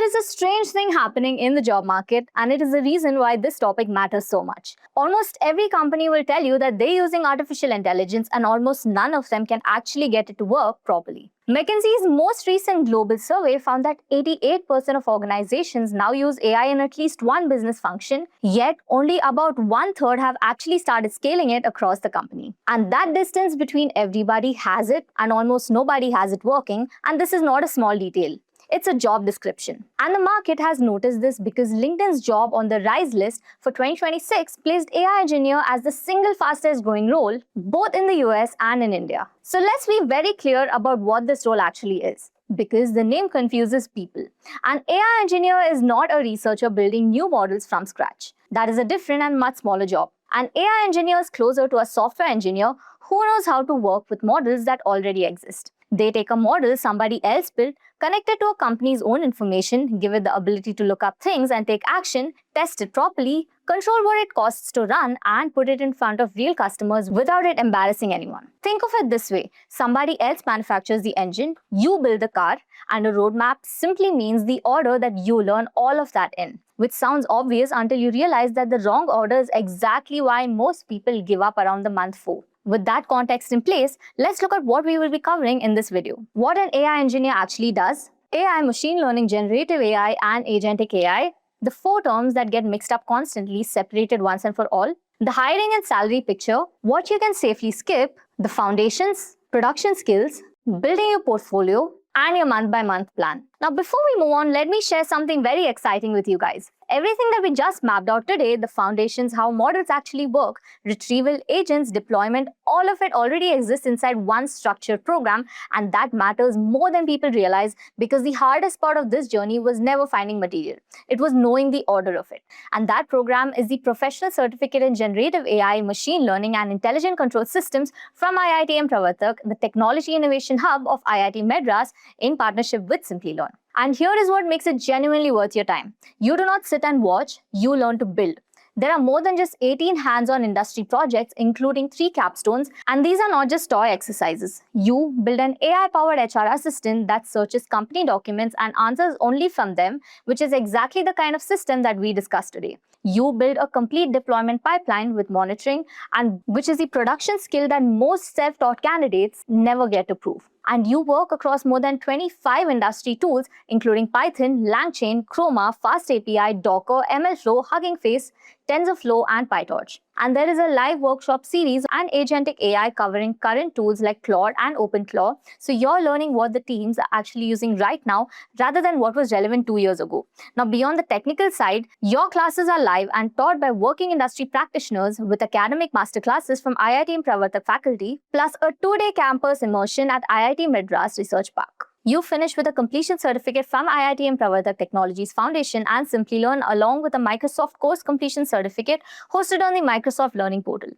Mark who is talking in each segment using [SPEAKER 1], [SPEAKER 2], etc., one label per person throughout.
[SPEAKER 1] there is a strange thing happening in the job market, and it is the reason why this topic matters so much. Almost every company will tell you that they're using artificial intelligence, and almost none of them can actually get it to work properly. McKinsey's most recent global survey found that 88% of organizations now use AI in at least one business function, yet only about 1/3 have actually started scaling it across the company. And that distance between everybody has it and almost nobody has it working, and this is not a small detail. It's a job description. And the market has noticed this because LinkedIn's job on the Rise list for 2026 placed AI engineer as the single fastest growing role, both in the US and in India. So let's be very clear about what this role actually is, because the name confuses people. An AI engineer is not a researcher building new models from scratch. That is a different and much smaller job. An AI engineer is closer to a software engineer who knows how to work with models that already exist. They take a model somebody else built, connect it to a company's own information, give it the ability to look up things and take action, test it properly, control what it costs to run, and put it in front of real customers without it embarrassing anyone. Think of it this way. Somebody else manufactures the engine, you build the car, and a roadmap simply means the order that you learn all of that in. Which sounds obvious until you realize that the wrong order is exactly why most people give up around the month 4. With that context in place, let's look at what we will be covering in this video. What an AI engineer actually does, AI, machine learning, generative AI, and agentic AI, the 4 terms that get mixed up constantly, separated once and for all, the hiring and salary picture, what you can safely skip, the foundations, production skills, building your portfolio, and your month-by-month plan. Now, before we move on, let me share something very exciting with you guys. Everything that we just mapped out today, the foundations, how models actually work, retrieval, agents, deployment, all of it already exists inside one structured program, and that matters more than people realize, because the hardest part of this journey was never finding material. It was knowing the order of it. And that program is the Professional Certificate in Generative AI, Machine Learning and Intelligent Control Systems from IIT Pravatak, the Technology Innovation Hub of IIT Madras, in partnership with Simplilearn. And here is what makes it genuinely worth your time. You do not sit and watch, you learn to build. There are more than just 18 hands-on industry projects, including 3 capstones, and these are not just toy exercises. You build an AI-powered HR assistant that searches company documents and answers only from them, which is exactly the kind of system that we discussed today. You build a complete deployment pipeline with monitoring, and which is the production skill that most self-taught candidates never get to prove. And you work across more than 25 industry tools, including Python, LangChain, Chroma, FastAPI, Docker, MLflow, Hugging Face, TensorFlow, and PyTorch. And there is a live workshop series and agentic AI covering current tools like Claude and OpenClaw. So you're learning what the teams are actually using right now rather than what was relevant 2 years ago. Now, beyond the technical side, your classes are live and taught by working industry practitioners with academic masterclasses from IIT Pravatak faculty, plus a 2-day campus immersion at IIT Madras Research Park. You finish with a completion certificate from IIT Pravatak Technologies Foundation and Simplilearn, along with a Microsoft course completion certificate hosted on the Microsoft Learning Portal.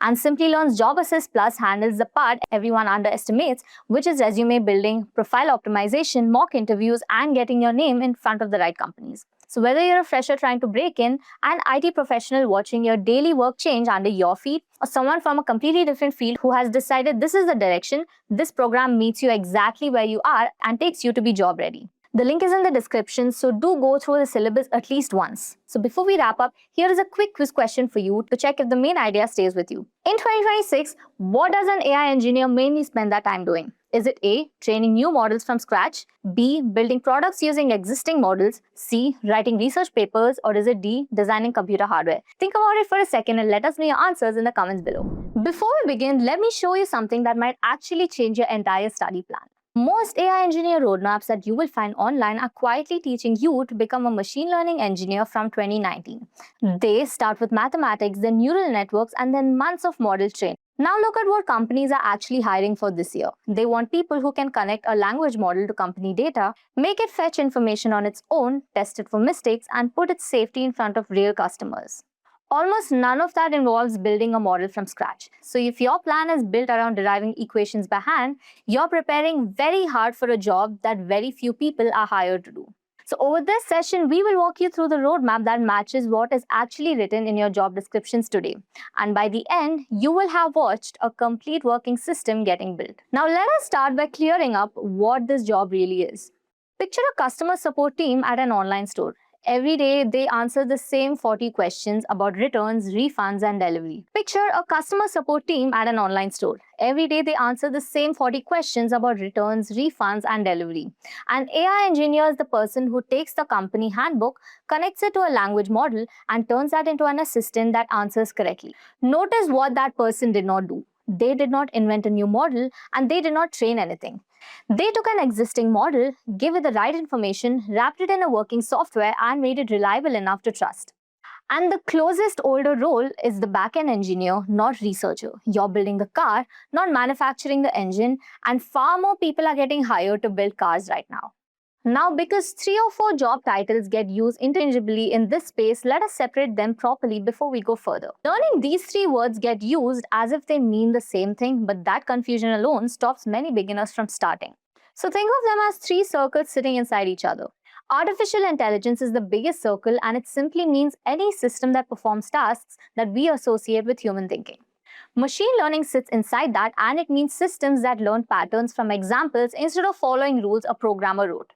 [SPEAKER 1] And Simplilearn's Job Assist Plus handles the part everyone underestimates, which is resume building, profile optimization, mock interviews, and getting your name in front of the right companies. So whether you're a fresher trying to break in, an IT professional watching your daily work change under your feet, or someone from a completely different field who has decided this is the direction, this program meets you exactly where you are and takes you to be job ready. The link is in the description, so do go through the syllabus at least once. So before we wrap up, here is a quick quiz question for you to check if the main idea stays with you. In 2026, what does an AI engineer mainly spend their time doing? Is it A, training new models from scratch, B, building products using existing models, C, writing research papers, or is it D, designing computer hardware? Think about it for a second and let us know your answers in the comments below. Before we begin, let me show you something that might actually change your entire study plan. Most AI engineer roadmaps that you will find online are quietly teaching you to become a machine learning engineer from 2019. They start with mathematics, then neural networks, and then months of model training. Now look at what companies are actually hiring for this year. They want people who can connect a language model to company data, make it fetch information on its own, test it for mistakes, and put its safety in front of real customers. Almost none of that involves building a model from scratch. So if your plan is built around deriving equations by hand, you're preparing very hard for a job that very few people are hired to do. So over this session, we will walk you through the roadmap that matches what is actually written in your job descriptions today. And by the end, you will have watched a complete working system getting built. Now let us start by clearing up what this job really is. Picture a customer support team at an online store. Every day, they answer the same 40 questions about returns, refunds, and delivery. Picture a customer support team at an online store. Every day, they answer the same 40 questions about returns, refunds, and delivery. An AI engineer is the person who takes the company handbook, connects it to a language model, and turns that into an assistant that answers correctly. Notice what that person did not do. They did not invent a new model, and they did not train anything. They took an existing model, gave it the right information, wrapped it in a working software, and made it reliable enough to trust. And the closest older role is the back-end engineer, not researcher. You're building the car, not manufacturing the engine, and far more people are getting hired to build cars right now. Now, because 3 or 4 job titles get used interchangeably in this space, let us separate them properly before we go further. Learning these 3 words get used as if they mean the same thing, but that confusion alone stops many beginners from starting. So think of them as 3 circles sitting inside each other. Artificial intelligence is the biggest circle, and it simply means any system that performs tasks that we associate with human thinking. Machine learning sits inside that, and it means systems that learn patterns from examples instead of following rules a programmer wrote.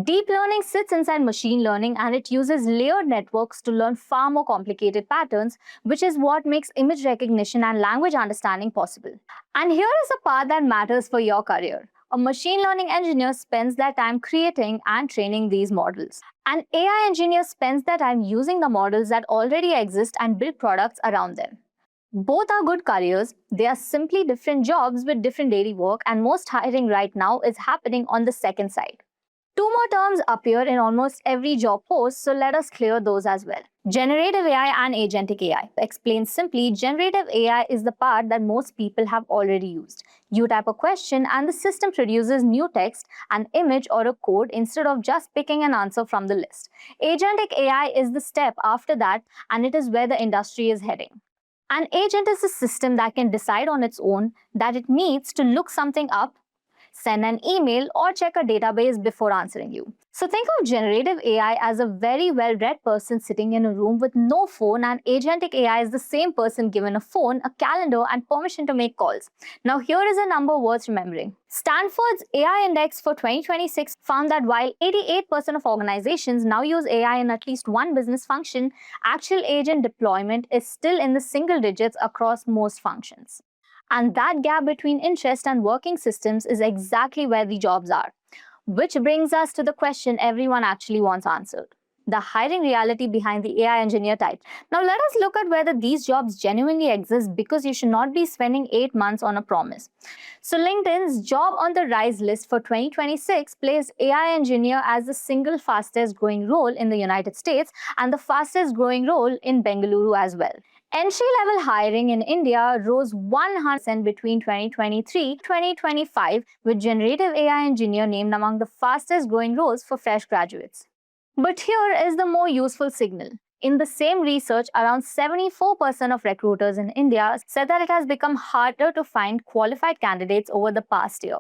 [SPEAKER 1] Deep learning sits inside machine learning, and it uses layered networks to learn far more complicated patterns, which is what makes image recognition and language understanding possible. And here is a part that matters for your career. A machine learning engineer spends their time creating and training these models. An AI engineer spends their time using the models that already exist and build products around them. Both are good careers. They are simply different jobs with different daily work, and most hiring right now is happening on the second side. 2 more terms appear in almost every job post, so let us clear those as well. Generative AI and Agentic AI. Explained simply, generative AI is the part that most people have already used. You type a question and the system produces new text, an image, or a code instead of just picking an answer from the list. Agentic AI is the step after that, and it is where the industry is heading. An agent is a system that can decide on its own that it needs to look something up, send an email, or check a database before answering you. So think of generative AI as a very well-read person sitting in a room with no phone, and agentic AI is the same person given a phone, a calendar, and permission to make calls. Now here is a number worth remembering. Stanford's AI Index for 2026 found that while 88% of organizations now use AI in at least one business function, actual agent deployment is still in the single digits across most functions. And that gap between interest and working systems is exactly where the jobs are. Which brings us to the question everyone actually wants answered: the hiring reality behind the AI engineer type. Now let us look at whether these jobs genuinely exist, because you should not be spending 8 months on a promise. So LinkedIn's job on the rise list for 2026 placed AI engineer as the single fastest growing role in the United States and the fastest growing role in Bengaluru as well. Entry-level hiring in India rose 100% between 2023 and 2025, with generative AI engineer named among the fastest growing roles for fresh graduates. But here is the more useful signal. In the same research, around 74% of recruiters in India said that it has become harder to find qualified candidates over the past year.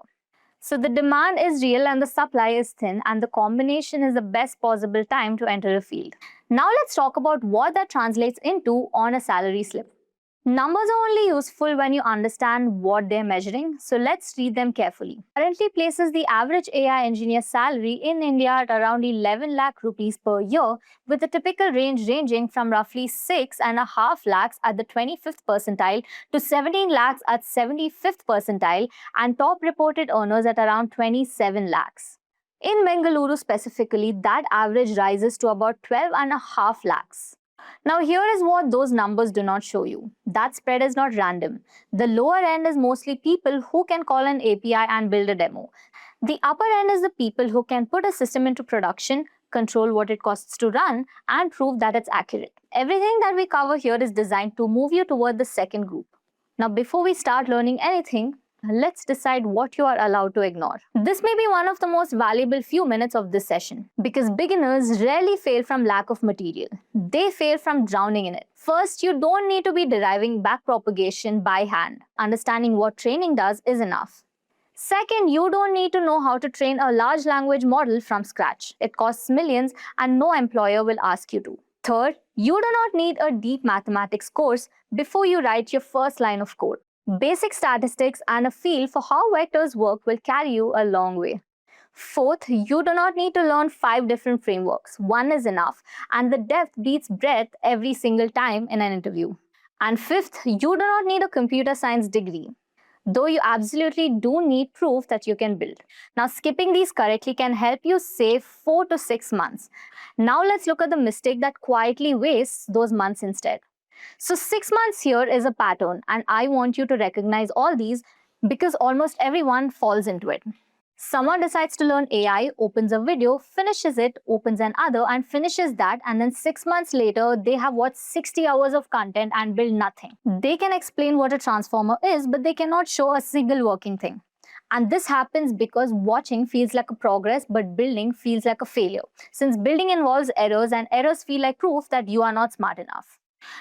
[SPEAKER 1] So the demand is real and the supply is thin, and the combination is the best possible time to enter a field. Now let's talk about what that translates into on a salary slip. Numbers are only useful when you understand what they're measuring, so let's read them carefully. Currently places the average AI engineer salary in India at around 11 lakh rupees per year, with a typical range ranging from roughly 6.5 lakhs at the 25th percentile to 17 lakhs at 75th percentile, and top reported earners at around 27 lakhs. In Bengaluru specifically, that average rises to about 12.5 lakhs. Now here is what those numbers do not show you. That spread is not random. The lower end is mostly people who can call an API and build a demo. The upper end is the people who can put a system into production, control what it costs to run, and prove that it's accurate. Everything that we cover here is designed to move you toward the second group. Now before we start learning anything, let's decide what you are allowed to ignore. This may be one of the most valuable few minutes of this session, because beginners rarely fail from lack of material. They fail from drowning in it. First, you don't need to be deriving backpropagation by hand. Understanding what training does is enough. Second, you don't need to know how to train a large language model from scratch. It costs millions and no employer will ask you to. Third, you do not need a deep mathematics course before you write your first line of code. Basic statistics and a feel for how vectors work will carry you a long way. Fourth, you do not need to learn 5 different frameworks. One is enough, and the depth beats breadth every single time in an interview. And fifth, you do not need a computer science degree, though you absolutely do need proof that you can build. Now, skipping these correctly can help you save 4 to 6 months. Now, let's look at the mistake that quietly wastes those months instead. So 6 months here is a pattern, and I want you to recognize all these because almost everyone falls into it. Someone decides to learn AI, opens a video, finishes it, opens another, and finishes that, and then 6 months later, they have watched 60 hours of content and build nothing. They can explain what a transformer is, but they cannot show a single working thing. And this happens because watching feels like a progress, but building feels like a failure, since building involves errors, and errors feel like proof that you are not smart enough.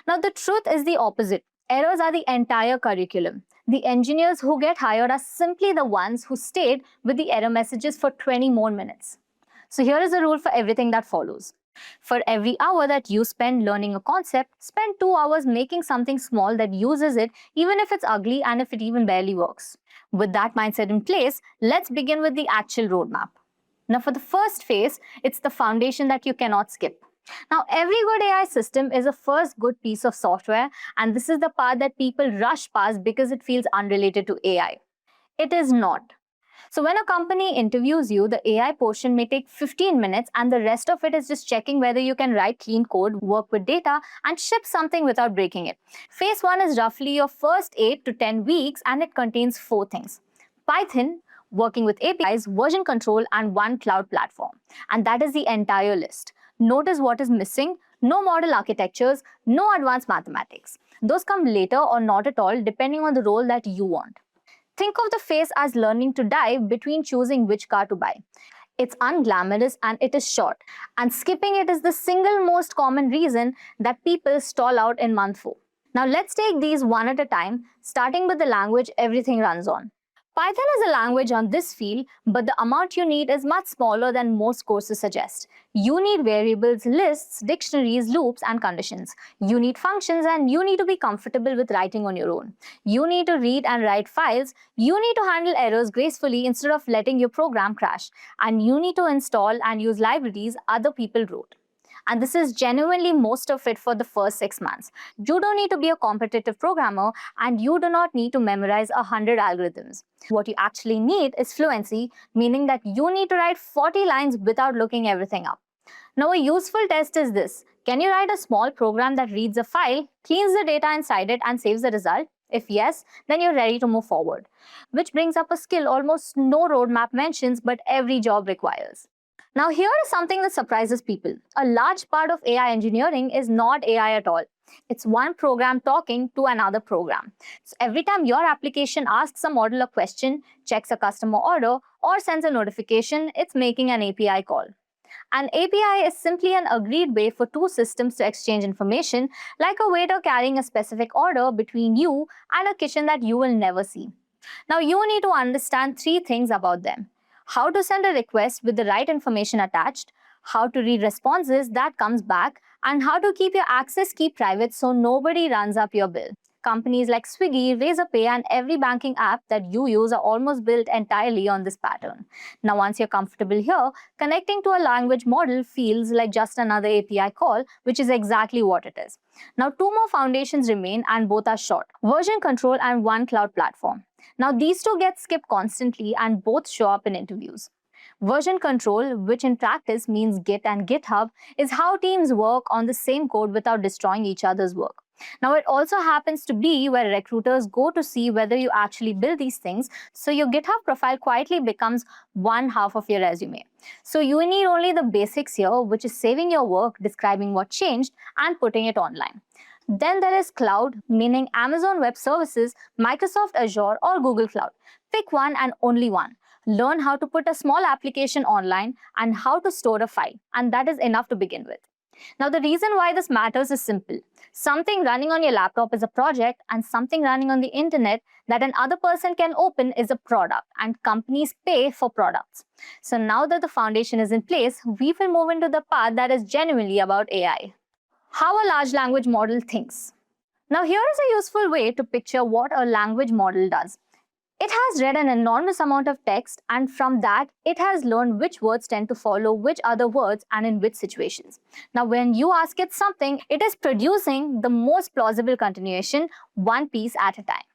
[SPEAKER 1] Now, the truth is the opposite. Errors are the entire curriculum. The engineers who get hired are simply the ones who stayed with the error messages for 20 more minutes. So here is a rule for everything that follows. For every hour that you spend learning a concept, spend 2 hours making something small that uses it, even if it's ugly and if it even barely works. With that mindset in place, let's begin with the actual roadmap. Now, for the first phase, it's the foundation that you cannot skip. Now, every good AI system is a first good piece of software, and this is the part that people rush past because it feels unrelated to AI. It is not. So when a company interviews you, the AI portion may take 15 minutes, and the rest of it is just checking whether you can write clean code, work with data, and ship something without breaking it. Phase 1 is roughly your first 8 to 10 weeks, and it contains 4 things. Python, working with APIs, version control, and one cloud platform. And that is the entire list. Notice what is missing: no model architectures, no advanced mathematics. Those come later or not at all, depending on the role that you want. Think of the phase as learning to dive between choosing which car to buy. It's unglamorous and it is short, and skipping it is the single most common reason that people stall out in month 4. Now let's take these one at a time, starting with the language everything runs on. Python is a language on this field, but the amount you need is much smaller than most courses suggest. You need variables, lists, dictionaries, loops, and conditions. You need functions, and you need to be comfortable with writing on your own. You need to read and write files. You need to handle errors gracefully instead of letting your program crash. And you need to install and use libraries other people wrote. And this is genuinely most of it for the first 6 months. You don't need to be a competitive programmer, and you do not need to memorize 100 algorithms. What you actually need is fluency, meaning that you need to write 40 lines without looking everything up. Now, a useful test is this. Can you write a small program that reads a file, cleans the data inside it, and saves the result? If yes, then you're ready to move forward. Which brings up a skill almost no roadmap mentions, but every job requires. Now, here is something that surprises people. A large part of AI engineering is not AI at all. It's one program talking to another program. So every time your application asks a model a question, checks a customer order, or sends a notification, it's making an API call. An API is simply an agreed way for two systems to exchange information, like a waiter carrying a specific order between you and a kitchen that you will never see. Now, you need to understand 3 things about them: how to send a request with the right information attached, how to read responses that comes back, and how to keep your access key private so nobody runs up your bill. Companies like Swiggy, Razorpay, and every banking app that you use are almost built entirely on this pattern. Now, once you're comfortable here, connecting to a language model feels like just another API call, which is exactly what it is. Now, 2 more foundations remain, and both are short: version control and one cloud platform. Now, these 2 get skipped constantly and both show up in interviews. Version control, which in practice means Git and GitHub, is how teams work on the same code without destroying each other's work. Now, it also happens to be where recruiters go to see whether you actually build these things, so your GitHub profile quietly becomes one half of your resume. So you need only the basics here, which is saving your work, describing what changed, and putting it online. Then there is cloud, meaning Amazon Web Services, Microsoft Azure, or Google Cloud. Pick one and only one. Learn how to put a small application online and how to store a file, and that is enough to begin with. Now, the reason why this matters is simple. Something running on your laptop is a project, and something running on the internet that another person can open is a product, and companies pay for products. So now that the foundation is in place, we will move into the part that is genuinely about AI. How a large language model thinks. Now, here is a useful way to picture what a language model does. It has read an enormous amount of text, and from that, it has learned which words tend to follow which other words and in which situations. Now, when you ask it something, it is producing the most plausible continuation, one piece at a time.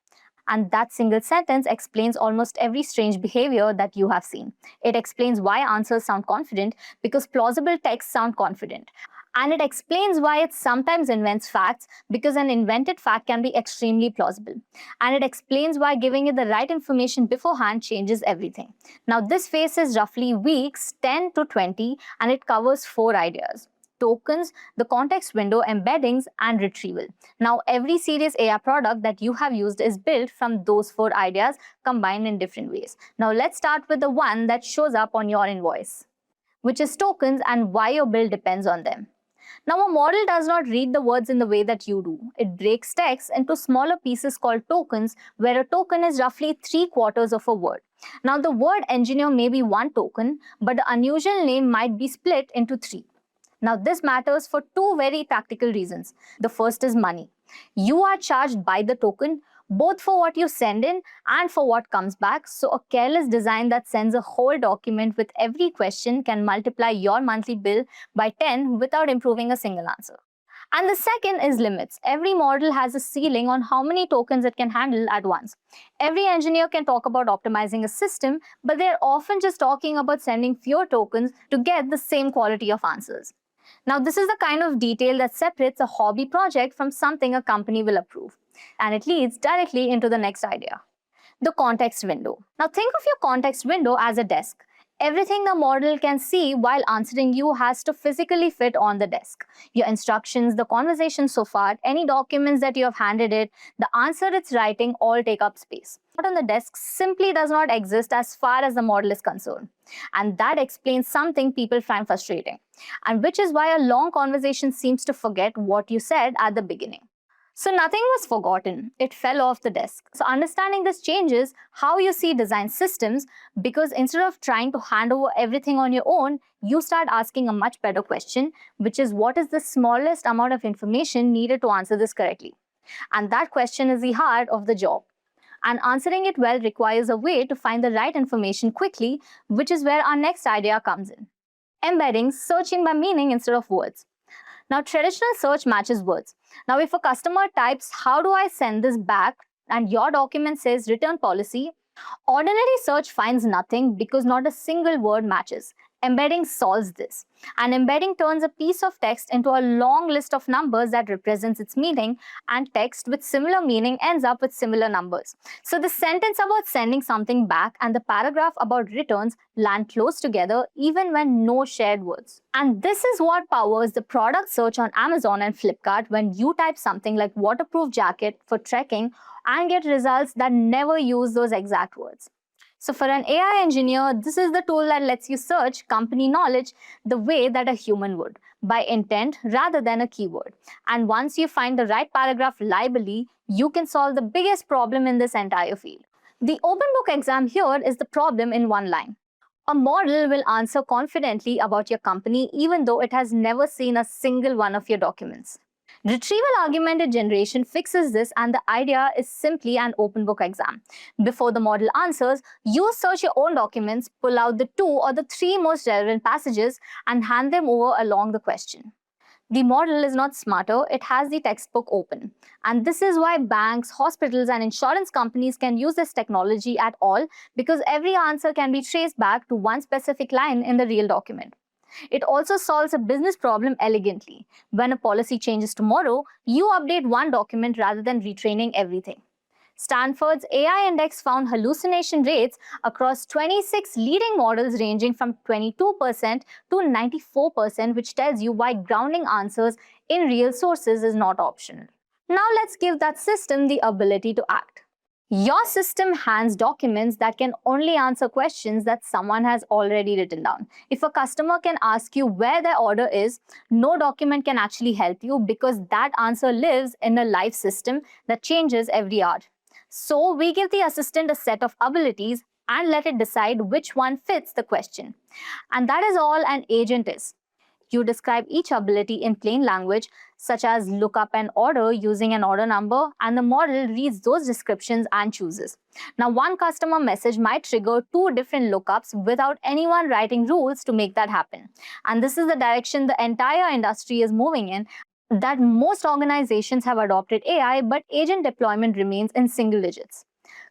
[SPEAKER 1] And that single sentence explains almost every strange behavior that you have seen. It explains why answers sound confident because plausible texts sound confident. And it explains why it sometimes invents facts because an invented fact can be extremely plausible. And it explains why giving it the right information beforehand changes everything. Now, this phase is roughly weeks 10 to 20, and it covers 4 ideas: tokens, the context window, embeddings, and retrieval. Now, every serious AI product that you have used is built from those 4 ideas combined in different ways. Now, let's start with the one that shows up on your invoice, which is tokens and why your bill depends on them. Now, a model does not read the words in the way that you do. It breaks text into smaller pieces called tokens, where a token is roughly 3/4 of a word. Now, the word engineer may be one token, but the unusual name might be split into 3. Now, this matters for 2 very practical reasons. The first is money. You are charged by the token, both for what you send in and for what comes back. So, a careless design that sends a whole document with every question can multiply your monthly bill by 10 without improving a single answer. And the second is limits. Every model has a ceiling on how many tokens it can handle at once. Every engineer can talk about optimizing a system, but they're often just talking about sending fewer tokens to get the same quality of answers. Now, this is the kind of detail that separates a hobby project from something a company will approve. And it leads directly into the next idea: the context window. Now, think of your context window as a desk. Everything the model can see while answering you has to physically fit on the desk. Your instructions, the conversation so far, any documents that you have handed it, the answer it's writing all take up space. What on the desk simply does not exist as far as the model is concerned. And that explains something people find frustrating, and which is why a long conversation seems to forget what you said at the beginning. So nothing was forgotten, it fell off the desk. So understanding this changes how you see design systems, because instead of trying to hand over everything on your own, you start asking a much better question, which is what is the smallest amount of information needed to answer this correctly? And that question is the heart of the job. And answering it well requires a way to find the right information quickly, which is where our next idea comes in: embedding, searching by meaning instead of words. Now, traditional search matches words. Now, if a customer types, "How do I send this back?" and your document says "return policy," ordinary search finds nothing because not a single word matches. Embedding solves this. An embedding turns a piece of text into a long list of numbers that represents its meaning, and text with similar meaning ends up with similar numbers. So the sentence about sending something back and the paragraph about returns land close together even when no shared words. And this is what powers the product search on Amazon and Flipkart when you type something like "waterproof jacket" for trekking and get results that never use those exact words. So for an AI engineer, this is the tool that lets you search company knowledge the way that a human would, by intent rather than a keyword. And once you find the right paragraph reliably, you can solve the biggest problem in this entire field. The open book exam here is the problem in one line. A model will answer confidently about your company even though it has never seen a single one of your documents. Retrieval-Augmented Generation fixes this, and the idea is simply an open book exam. Before the model answers, you search your own documents, pull out the 2 or the 3 most relevant passages, and hand them over along the question. The model is not smarter, it has the textbook open. And this is why banks, hospitals, and insurance companies can use this technology at all, because every answer can be traced back to one specific line in the real document. It also solves a business problem elegantly. When a policy changes tomorrow, you update one document rather than retraining everything. Stanford's AI Index found hallucination rates across 26 leading models ranging from 22% to 94%, which tells you why grounding answers in real sources is not optional. Now let's give that system the ability to act. Your system hands documents that can only answer questions that someone has already written down. If a customer can ask you where their order is, no document can actually help you because that answer lives in a live system that changes every hour. So we give the assistant a set of abilities and let it decide which one fits the question. And that is all an agent is. You describe each ability in plain language, such as look up an order using an order number, and the model reads those descriptions and chooses. Now, one customer message might trigger two different lookups without anyone writing rules to make that happen. And this is the direction the entire industry is moving in, that most organizations have adopted AI, but agent deployment remains in single digits.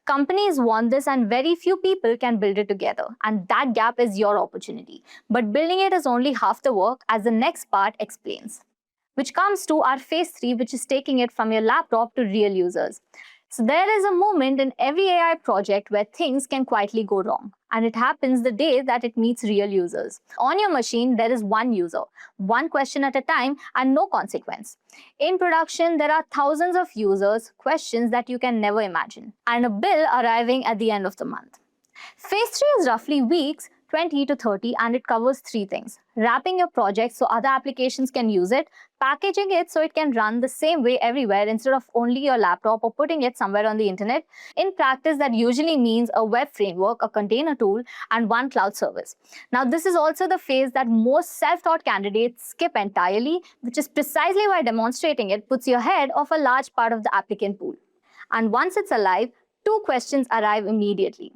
[SPEAKER 1] Companies want this and very few people can build it together, and that gap is your opportunity. But building it is only half the work, as the next part explains. Which comes to our phase 3, which is taking it from your laptop to real users. So there is a moment in every AI project where things can quietly go wrong, and it happens the day that it meets real users. On your machine, there is one user, one question at a time, and no consequence. In production, there are thousands of users, questions that you can never imagine, and a bill arriving at the end of the month. Phase 3 is roughly weeks, 20 to 30, and it covers three things: wrapping your project so other applications can use it, packaging it so it can run the same way everywhere instead of only your laptop, or putting it somewhere on the internet. In practice, that usually means a web framework, a container tool, and one cloud service. Now, this is also the phase that most self-taught candidates skip entirely, which is precisely why demonstrating it puts you ahead of a large part of the applicant pool. And once it's alive, two questions arrive immediately,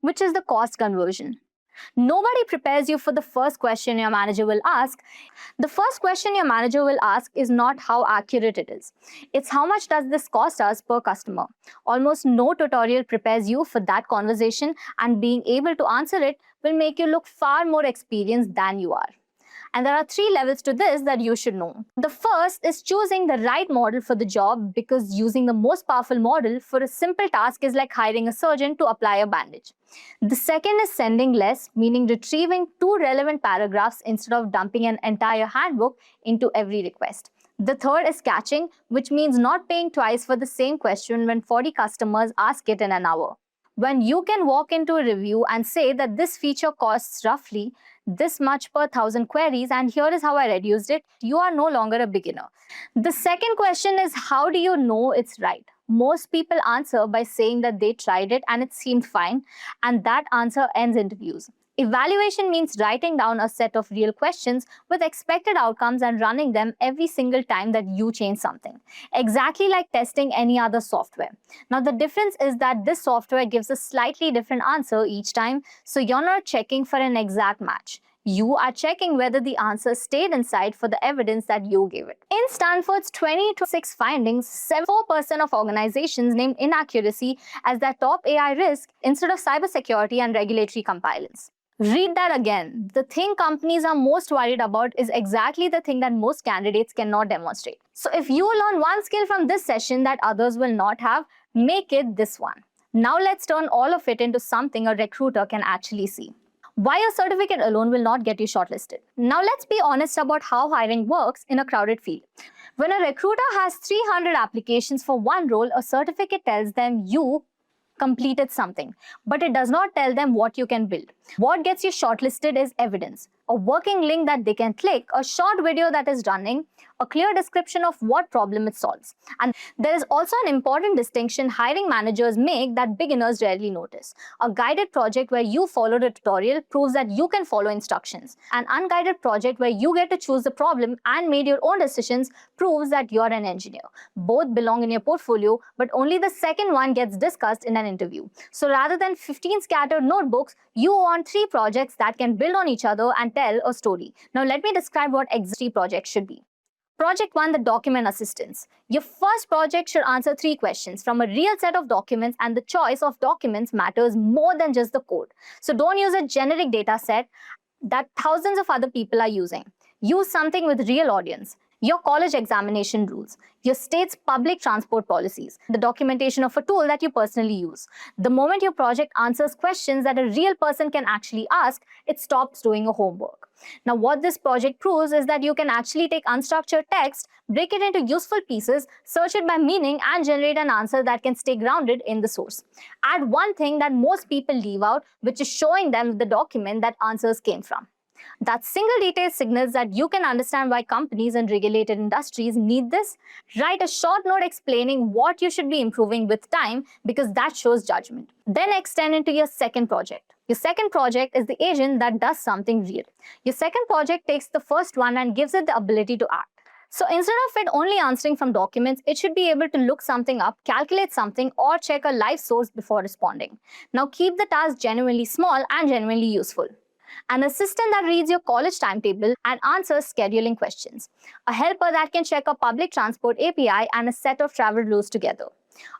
[SPEAKER 1] which is the cost conversion. Nobody prepares you for the first question your manager will ask. The first question your manager will ask is not how accurate it is. It's how much does this cost us per customer. Almost no tutorial prepares you for that conversation, and being able to answer it will make you look far more experienced than you are. And there are three levels to this that you should know. The first is choosing the right model for the job, because using the most powerful model for a simple task is like hiring a surgeon to apply a bandage. The second is sending less, meaning retrieving two relevant paragraphs instead of dumping an entire handbook into every request. The third is catching, which means not paying twice for the same question when 40 customers ask it in an hour. When you can walk into a review and say that this feature costs roughly this much per 1,000 queries, and here is how I reduced it, you are no longer a beginner. The second question is, how do you know it's right? Most people answer by saying that they tried it and it seemed fine, and that answer ends interviews. Evaluation means writing down a set of real questions with expected outcomes and running them every single time that you change something. Exactly like testing any other software. Now, the difference is that this software gives a slightly different answer each time, so you're not checking for an exact match. You are checking whether the answer stayed inside for the evidence that you gave it. In Stanford's 2026 findings, 74% of organizations named inaccuracy as their top AI risk instead of cybersecurity and regulatory compliance. Read that again. The thing companies are most worried about is exactly the thing that most candidates cannot demonstrate. So if you learn one skill from this session that others will not have, make it this one. Now let's turn all of it into something a recruiter can actually see. Why a certificate alone will not get you shortlisted. Now let's be honest about how hiring works in a crowded field. When a recruiter has 300 applications for one role, a certificate tells them you completed something, but it does not tell them what you can build. What gets you shortlisted is evidence, a working link that they can click, a short video that is running, a clear description of what problem it solves. And there is also an important distinction hiring managers make that beginners rarely notice. A guided project where you followed a tutorial proves that you can follow instructions. An unguided project where you get to choose the problem and made your own decisions proves that you're an engineer. Both belong in your portfolio, but only the second one gets discussed in an interview. So rather than 15 scattered notebooks, you want 3 projects that can build on each other and tell a story. Now let me describe what exactly projects should be. Project 1, the document assistance. Your first project should answer 3 questions from a real set of documents, and the choice of documents matters more than just the code. So don't use a generic data set that thousands of other people are using. Use something with real audience. Your college examination rules, your state's public transport policies, the documentation of a tool that you personally use. The moment your project answers questions that a real person can actually ask, it stops doing a homework. Now, what this project proves is that you can actually take unstructured text, break it into useful pieces, search it by meaning, and generate an answer that can stay grounded in the source. Add one thing that most people leave out, which is showing them the document that answers came from. That single detail signals that you can understand why companies and regulated industries need this. Write a short note explaining what you should be improving with time because that shows judgment. Then extend into your second project. Your second project is the agent that does something real. Your second project takes the first one and gives it the ability to act. So instead of it only answering from documents, it should be able to look something up, calculate something, or check a live source before responding. Now keep the task genuinely small and genuinely useful. An assistant that reads your college timetable and answers scheduling questions. A helper that can check a public transport API and a set of travel rules together.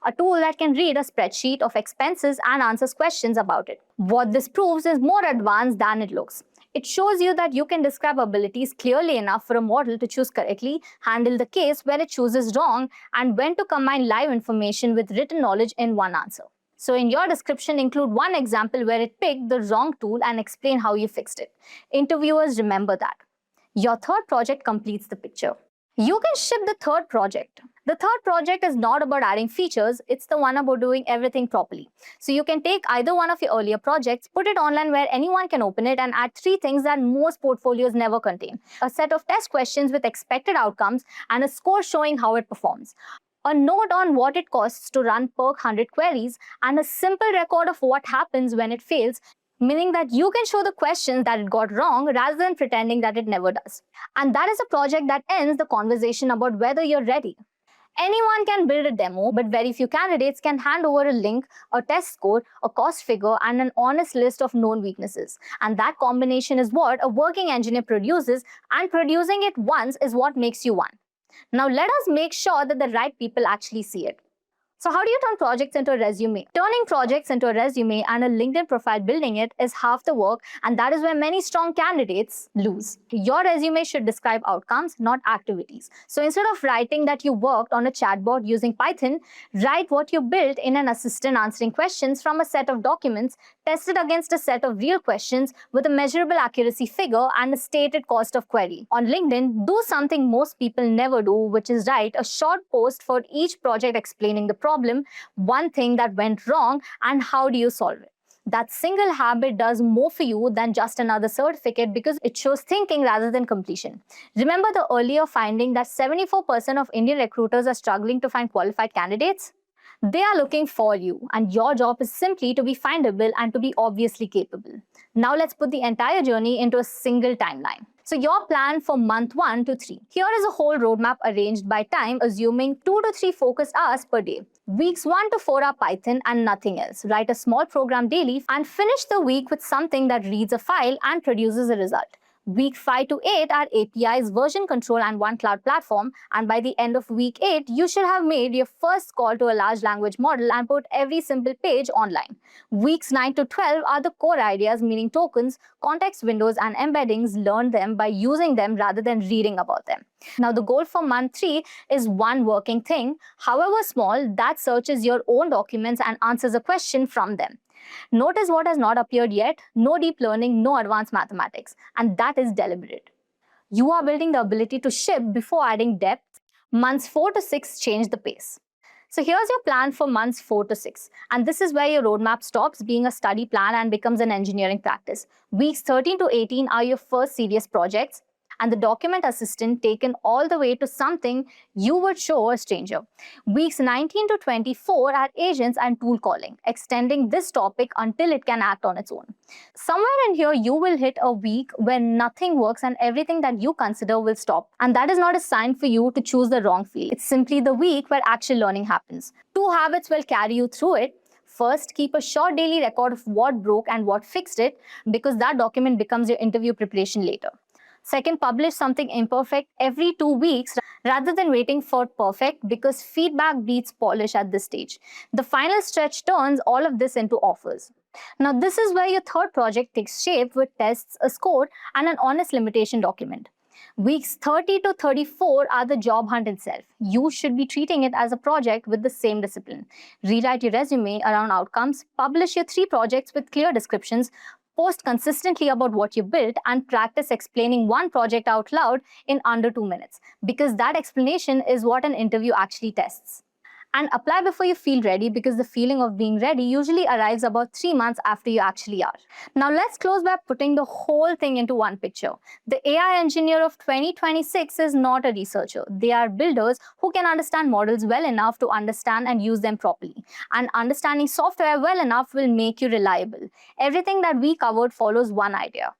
[SPEAKER 1] A tool that can read a spreadsheet of expenses and answers questions about it. What this proves is more advanced than it looks. It shows you that you can describe abilities clearly enough for a model to choose correctly, handle the case where it chooses wrong, and when to combine live information with written knowledge in one answer. So in your description, include one example where it picked the wrong tool and explain how you fixed it. Interviewers remember that. Your third project completes the picture. You can ship the third project. The third project is not about adding features, it's the one about doing everything properly. So you can take either one of your earlier projects, put it online where anyone can open it, and add 3 things that most portfolios never contain. A set of test questions with expected outcomes and a score showing how it performs. A note on what it costs to run per 100 queries, and a simple record of what happens when it fails, meaning that you can show the questions that it got wrong rather than pretending that it never does. And that is a project that ends the conversation about whether you're ready. Anyone can build a demo, but very few candidates can hand over a link, a test score, a cost figure, and an honest list of known weaknesses. And that combination is what a working engineer produces, and producing it once is what makes you one. Now let us make sure that the right people actually see it. So how do you turn projects into a resume? Turning projects into a resume and a LinkedIn profile building it is half the work, and that is where many strong candidates lose. Your resume should describe outcomes, not activities. So instead of writing that you worked on a chatbot using Python, write what you built in an assistant answering questions from a set of documents, tested against a set of real questions with a measurable accuracy figure and a stated cost of query. On LinkedIn, do something most people never do, which is write a short post for each project explaining the problem, one thing that went wrong, and how do you solve it. That single habit does more for you than just another certificate because it shows thinking rather than completion. Remember the earlier finding that 74% of Indian recruiters are struggling to find qualified candidates? They are looking for you, and your job is simply to be findable and to be obviously capable. Now let's put the entire journey into a single timeline. So your plan for month 1 to 3. Here is a whole roadmap arranged by time, assuming 2 to 3 focused hours per day. Weeks 1 to 4 are Python and nothing else. Write a small program daily and finish the week with something that reads a file and produces a result. Week 5 to 8 are APIs, version control, and one cloud platform. And by the end of week 8, you should have made your first call to a large language model and put every simple page online. Weeks 9 to 12 are the core ideas, meaning tokens, context windows, and embeddings. Learn them by using them rather than reading about them. Now, the goal for month 3 is one working thing, however small, that searches your own documents and answers a question from them. Notice what has not appeared yet: no deep learning, no advanced mathematics, and that is deliberate. You are building the ability to ship before adding depth. Months 4 to 6 change the pace. So here's your plan for months 4 to 6, and this is where your roadmap stops being a study plan and becomes an engineering practice. Weeks 13 to 18 are your first serious projects, and the document assistant taken all the way to something you would show a stranger. Weeks 19 to 24 are agents and tool calling, extending this topic until it can act on its own. Somewhere in here, you will hit a week when nothing works and everything that you consider will stop. And that is not a sign for you to choose the wrong field. It's simply the week where actual learning happens. 2 habits will carry you through it. First, keep a short daily record of what broke and what fixed it, because that document becomes your interview preparation later. Second, publish something imperfect every 2 weeks rather than waiting for perfect, because feedback breeds polish at this stage. The final stretch turns all of this into offers. Now, this is where your third project takes shape with tests, a score, and an honest limitation document. Weeks 30 to 34 are the job hunt itself. You should be treating it as a project with the same discipline. Rewrite your resume around outcomes, publish your 3 projects with clear descriptions, post consistently about what you built, and practice explaining one project out loud in under 2 minutes, because that explanation is what an interview actually tests. And apply before you feel ready, because the feeling of being ready usually arrives about 3 months after you actually are. Now let's close by putting the whole thing into one picture. The AI engineer of 2026 is not a researcher. They are builders who can understand models well enough to understand and use them properly. And understanding software well enough will make you reliable. Everything that we covered follows one idea.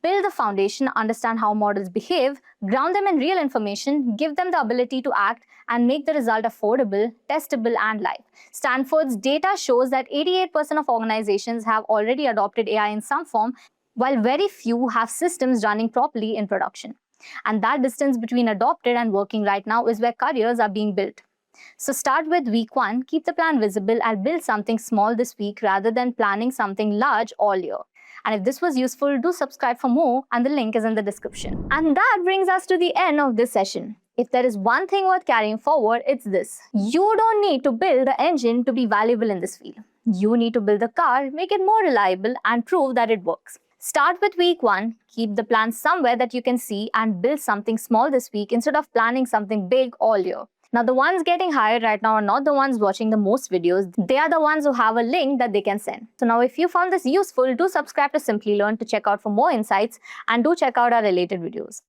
[SPEAKER 1] Build the foundation, understand how models behave, ground them in real information, give them the ability to act, and make the result affordable, testable, and live. Stanford's data shows that 88% of organizations have already adopted AI in some form, while very few have systems running properly in production. And that distance between adopted and working right now is where careers are being built. So start with week 1, keep the plan visible, and build something small this week rather than planning something large all year. And if this was useful, do subscribe for more, and the link is in the description. And that brings us to the end of this session. If there is one thing worth carrying forward, it's this. You don't need to build the engine to be valuable in this field. You need to build the car, make it more reliable, and prove that it works. Start with week 1, keep the plan somewhere that you can see, and build something small this week instead of planning something big all year. Now, the ones getting hired right now are not the ones watching the most videos. They are the ones who have a link that they can send. So now, if you found this useful, do subscribe to Simplilearn to check out for more insights, and do check out our related videos.